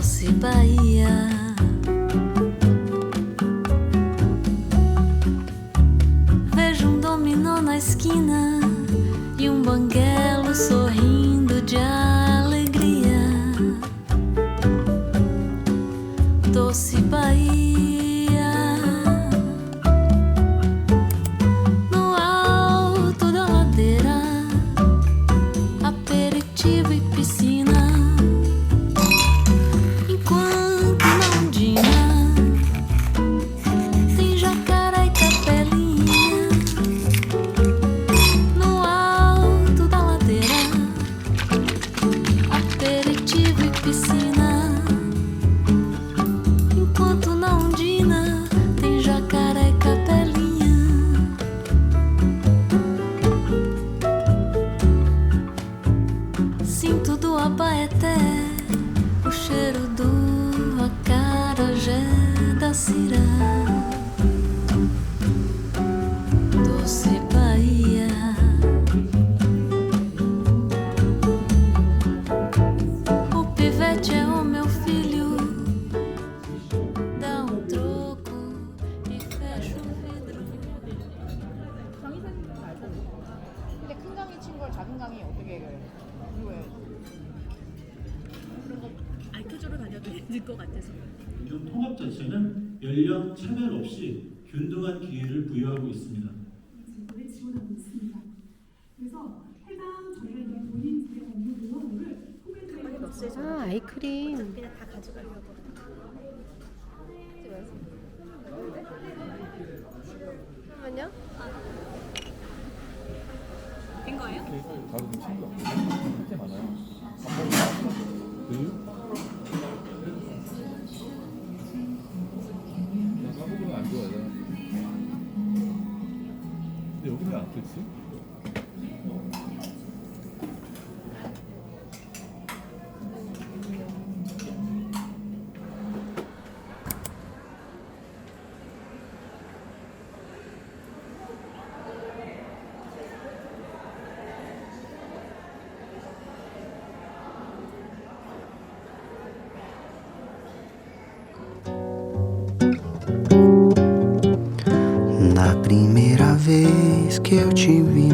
Doce Bahia, vejo um dominó na esquina e um banguelo sorrindo de alegria. Doce Bahia, no alto da ladeira, aperitivo e piscina. Enquanto na ondina tem jacaré e capelinha. No alto da ladeira, aperitivo e piscina. Enquanto na ondina tem jacaré e capelinha. Sinto do Abaeté o cheiro do acarajé da Cirá. Doce Bahia, o pivete é o meu filho. Dá um troco e fecha o vidro. 강의 사진 알고. 근데 큰 강의 친 걸 작은 강의 어떻게 이거예요? 알켜주러 다녀도 될 것 같아서. 균등 통합 자체는 연령 차별 없이 균등한 기회를 부여하고 있습니다. 제도에 지원하고 있습니다. 그래서 해당 저희가 이제 본인들의 업무 노하우를 후배들에게 아, 아이크림. 그냥 다 가져가려고. 잠깐만요. 된 거예요? 다들 좀 챙겨. 할게 많아요. 나 까먹으면 안 좋아해. 근데 여기 왜 안 뜨지? Na primeira vez que eu te vi,